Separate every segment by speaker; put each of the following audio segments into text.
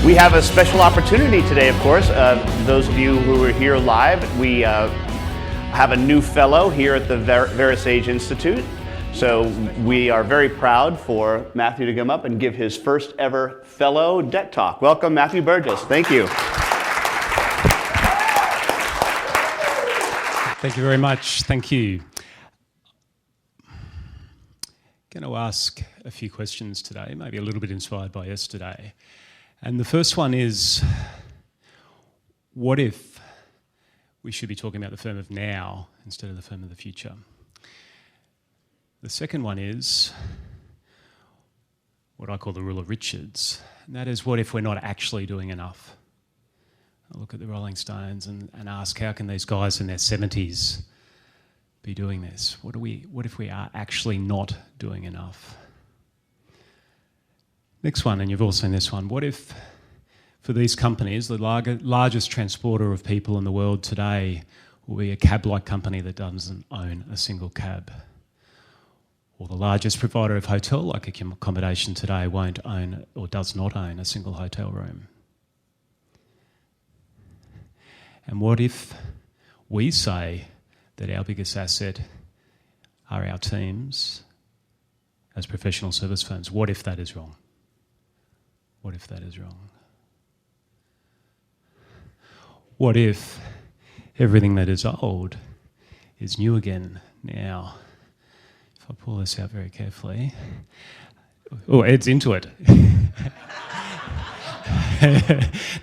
Speaker 1: We have a special opportunity today, of course. Those of you who are here live, we have a new fellow here at the Verasage Institute. So we are very proud for Matthew to come up and give his first ever fellow DET talk. Welcome, Matthew Burgess. Thank you.
Speaker 2: Thank you very much. Thank you. Going to ask a few questions today, maybe a little bit inspired by yesterday. And the first one is, what if we should be talking about the firm of now instead of the firm of the future? The second one is what I call the rule of Richards, and that is, what if we're not actually doing enough? I look at the Rolling Stones and ask, how can these guys in their 70s be doing this? What if we are actually not doing enough? Next one, and you've all seen this one. What if, for these companies, the largest transporter of people in the world today will be a cab-like company that doesn't own a single cab? Or the largest provider of hotel-like accommodation today won't own, or does not own, a single hotel room? And what if we say that our biggest asset are our teams as professional service firms? What if that is wrong? What if that is wrong? What if everything that is old is new again now? If I pull this out very carefully. Oh, Ed's into it.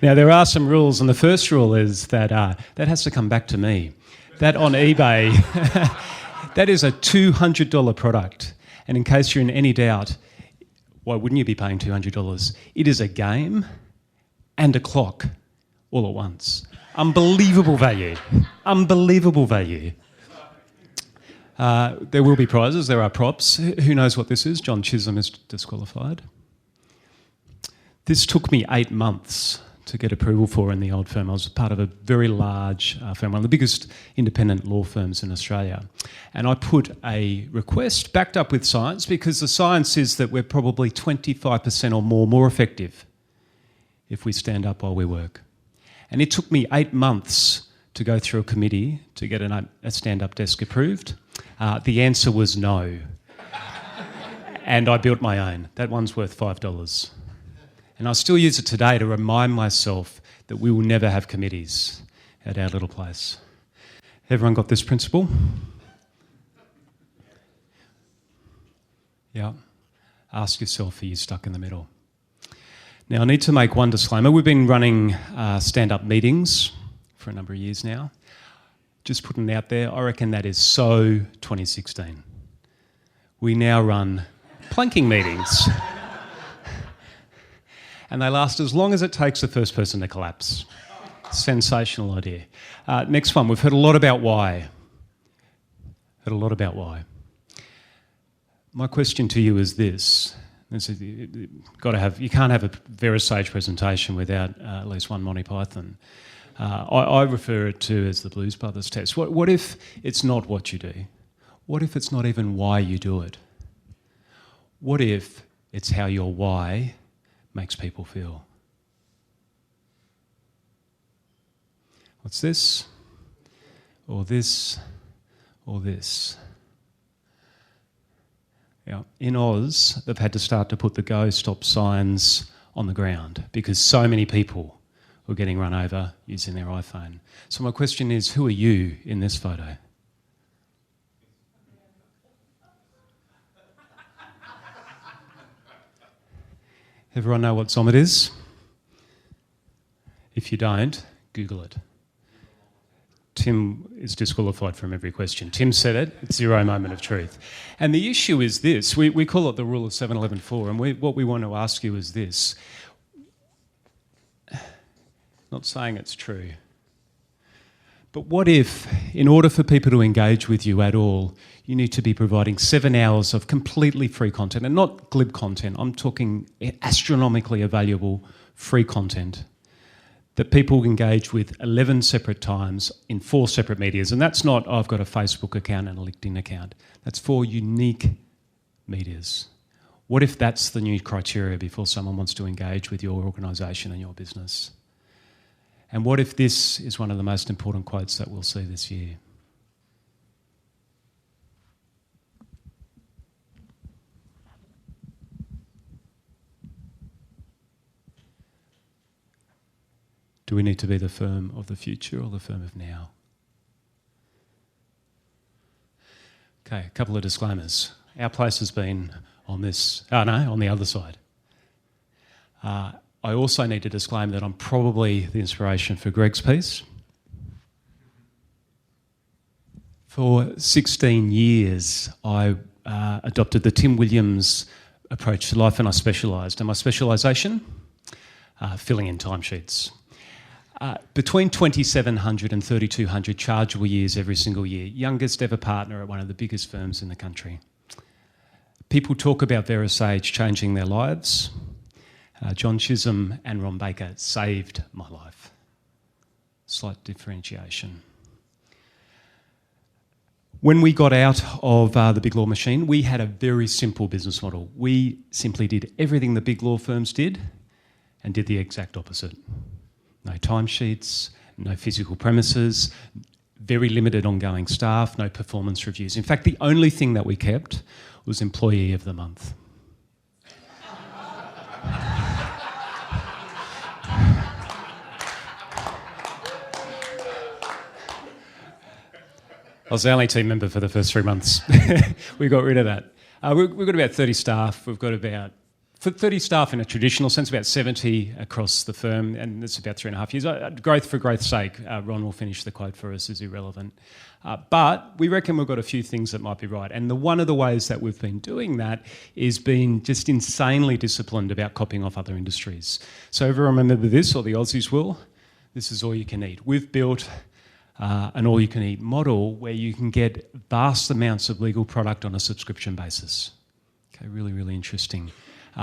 Speaker 2: Now, there are some rules, and the first rule is that that has to come back to me. That on eBay, that is a $200 product. And in case you're in any doubt, why wouldn't you be paying $200? It is a game and a clock all at once. Unbelievable value. Unbelievable value. There will be prizes. There are props. Who knows what this is? John Chisholm is disqualified. This took me 8 months to get approval for in the old firm. I was part of a very large firm, one of the biggest independent law firms in Australia. And I put a request backed up with science, because the science is that we're probably 25% or more effective if we stand up while we work. And it took me 8 months to go through a committee to get a stand-up desk approved. The answer was no. And I built my own. That one's worth $5. And I still use it today to remind myself that we will never have committees at our little place. Everyone got this principle? Yeah. Ask yourself, are you stuck in the middle? Now, I need to make one disclaimer. We've been running stand-up meetings for a number of years now. Just putting it out there, I reckon that is so 2016. We now run planking meetings. And they last as long as it takes the first person to collapse. Sensational idea. Next one, we've heard a lot about why. My question to you is this. You can't have a Verasage presentation without at least one Monty Python. I refer it to as the Blues Brothers test. What if it's not what you do? What if it's not even why you do it? What if it's how your why makes people feel? What's this? Or this? Or this? Yeah. In Oz, they've had to start to put the go, stop signs on the ground because so many people were getting run over using their iPhone. So my question is, who are you in this photo? Everyone know what Zomet is? If you don't, Google it. Tim is disqualified from every question. Tim said it, it's zero moment of truth. And the issue is this, we call it the rule of 7-11-4, and what we want to ask you is this. Not saying it's true, but what if, in order for people to engage with you at all, you need to be providing 7 hours of completely free content, and not glib content, I'm talking astronomically valuable free content that people engage with 11 separate times in 4 separate medias. And that's not, I've got a Facebook account and a LinkedIn account. That's 4 unique medias. What if that's the new criteria before someone wants to engage with your organisation and your business? And what if this is one of the most important quotes that we'll see this year? Do we need to be the firm of the future or the firm of now? Okay, a couple of disclaimers. Our place has been on this, on the other side. I also need to disclaim that I'm probably the inspiration for Greg's piece. For 16 years, I adopted the Tim Williams approach to life, and I specialised. And my specialisation? Filling in timesheets. Between 2,700 and 3,200 chargeable years every single year. Youngest ever partner at one of the biggest firms in the country. People talk about Verasage changing their lives. John Chisholm and Ron Baker saved my life. Slight differentiation. When we got out of the big law machine, we had a very simple business model. We simply did everything the big law firms did and did the exact opposite. No timesheets, no physical premises, very limited ongoing staff, no performance reviews. In fact, the only thing that we kept was Employee of the Month. I was the only team member for the first 3 months. We got rid of that. We've got about 30 staff. We've got about 30 staff in a traditional sense, about 70 across the firm, and it's about 3.5 years. Growth for growth's sake, Ron will finish the quote for us, is irrelevant. But we reckon we've got a few things that might be right. And one of the ways that we've been doing that is being just insanely disciplined about copying off other industries. So everyone remember this, or the Aussies will? This is all you can eat. We've built an all-you-can-eat model where you can get vast amounts of legal product on a subscription basis. Okay, really, really interesting.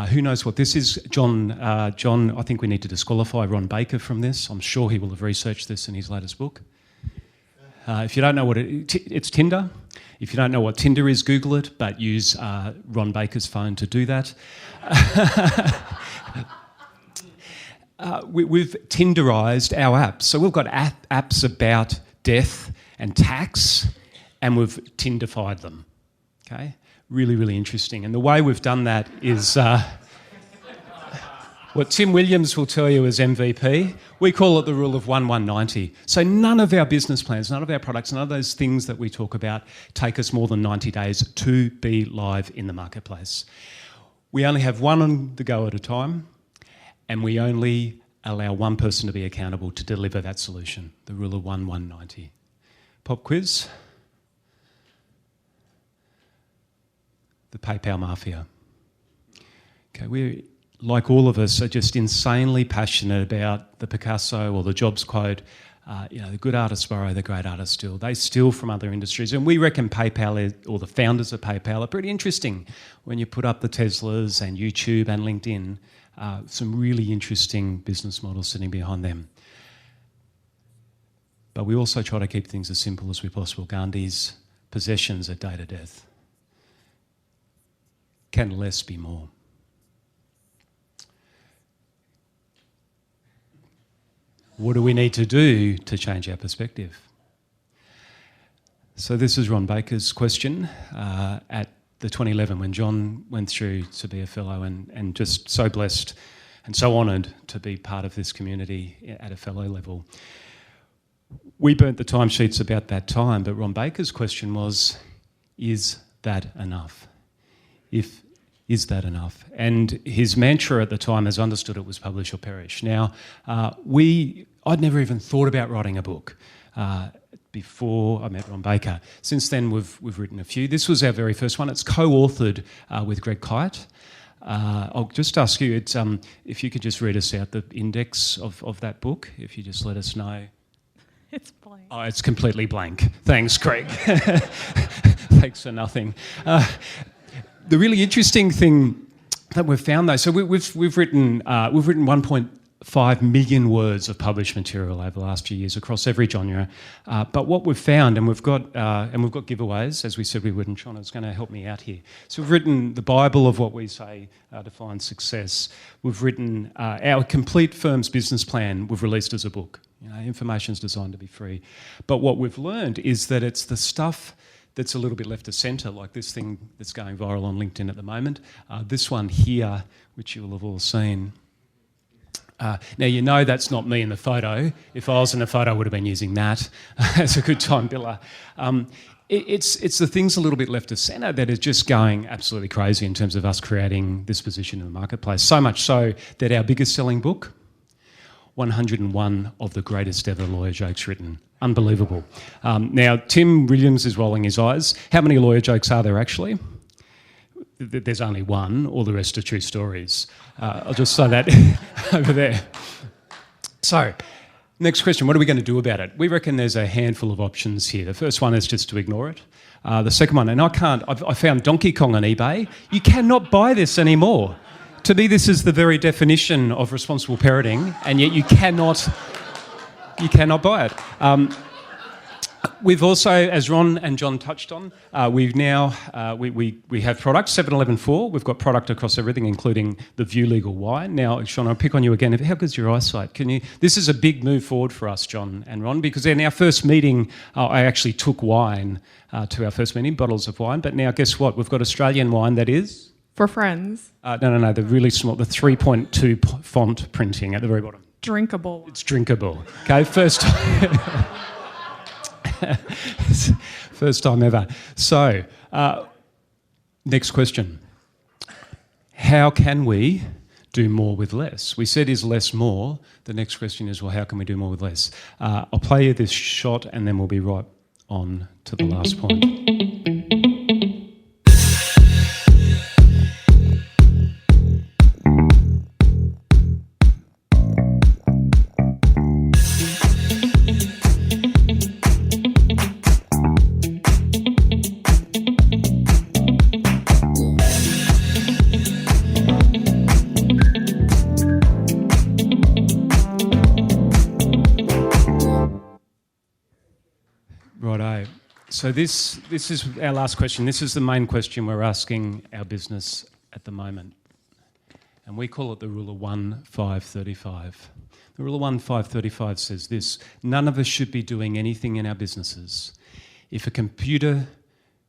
Speaker 2: Who knows what this is? John, I think we need to disqualify Ron Baker from this. I'm sure he will have researched this in his latest book. If you don't know what it's Tinder. If you don't know what Tinder is, Google it, but use Ron Baker's phone to do that. We've Tinderised our apps. So we've got apps about death and tax, and we've Tindified them. Okay? Really, really interesting. And the way we've done that is what Tim Williams will tell you as MVP. We call it the rule of 1-1-90. So none of our business plans, none of our products, none of those things that we talk about take us more than 90 days to be live in the marketplace. We only have one on the go at a time, and we only allow one person to be accountable to deliver that solution, the rule of 1-1-90. Pop quiz. The PayPal mafia. Okay, we, like all of us, are just insanely passionate about the Picasso or the Jobs quote, the good artists borrow, the great artists steal. They steal from other industries, and we reckon PayPal, or the founders of PayPal, are pretty interesting. When you put up the Teslas and YouTube and LinkedIn, some really interesting business models sitting behind them. But we also try to keep things as simple as we possible. Gandhi's possessions are date of death. Can less be more? What do we need to do to change our perspective? So this is Ron Baker's question at the 2011 when John went through to be a fellow, and just so blessed and so honoured to be part of this community at a fellow level. We burnt the timesheets about that time, but Ron Baker's question was, is that enough? Is that enough? And his mantra at the time, as understood it, was publish or perish. Now, I'd never even thought about writing a book before I met Ron Baker. Since then, we've written a few. This was our very first one. It's co-authored with Greg Kite. I'll just ask you, if you could just read us out the index of that book, if you just let us know.
Speaker 3: It's blank.
Speaker 2: Oh, it's completely blank. Thanks, Craig. Thanks for nothing. The really interesting thing that we've found, though, so we've written 1.5 5 million words of published material over the last few years across every genre. But what we've found, and we've got giveaways, as we said we would, and Shauna's going to help me out here. So we've written the Bible of what we say defines success. We've written our complete firm's business plan. We've released as a book. Information is designed to be free. But what we've learned is that it's the stuff that's a little bit left of centre, like this thing that's going viral on LinkedIn at the moment. This one here, which you will have all seen. Now, that's not me in the photo. If I was in the photo, I would have been using that as a good time biller. It's the things a little bit left of centre that is just going absolutely crazy in terms of us creating this position in the marketplace. So much so that our biggest selling book, 101 of the greatest ever lawyer jokes written. Unbelievable. Now, Tim Williams is rolling his eyes. How many lawyer jokes are there actually? There's only one, all the rest are true stories. I'll just say that over there. So, next question, what are we going to do about it? We reckon there's a handful of options here. The first one is just to ignore it. The second one, and I found Donkey Kong on eBay. You cannot buy this anymore. To me, this is the very definition of responsible parenting, and yet you cannot buy it. We've also, as Ron and John touched on, we've now we have products, 7-Eleven 4. We've got product across everything, including the View Legal wine. Now, Sean, I'll pick on you again. How good's your eyesight? This is a big move forward for us, John and Ron, because in our first meeting, I actually took wine to our first meeting, bottles of wine. But now, guess what? We've got Australian wine that is...
Speaker 3: For friends.
Speaker 2: No, the really small, the 3.2 font printing at the very bottom.
Speaker 3: Drinkable.
Speaker 2: It's drinkable. Okay, first time ever. So, next question. How can we do more with less? We said, is less more? The next question is, well, how can we do more with less? I'll play you this shot and then we'll be right on to the last point. Righto. So this is our last question. This is the main question we're asking our business at the moment. And we call it the Rule of 1, 5, 35. The Rule of 1, 5, 35 says this: none of us should be doing anything in our businesses if a computer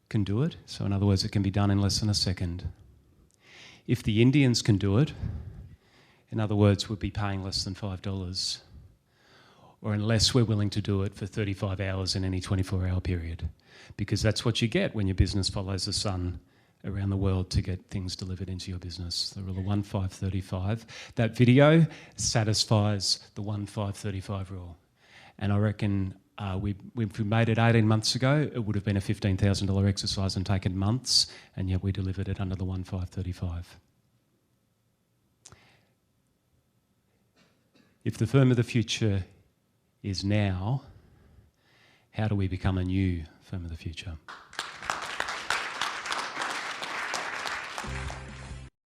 Speaker 2: can do it, so in other words, it can be done in less than a second. If the Indians can do it, in other words, we'd be paying less than $5. Or unless we're willing to do it for 35 hours in any 24-hour period. Because that's what you get when your business follows the sun around the world to get things delivered into your business. The Rule of 1, 5, 35. That video satisfies the 1, 5, 35 rule. And I reckon if we made it 18 months ago, it would have been a $15,000 exercise and taken months, and yet we delivered it under the 1, 5, 35. If the firm of the future is now, how do we become a new firm of the future?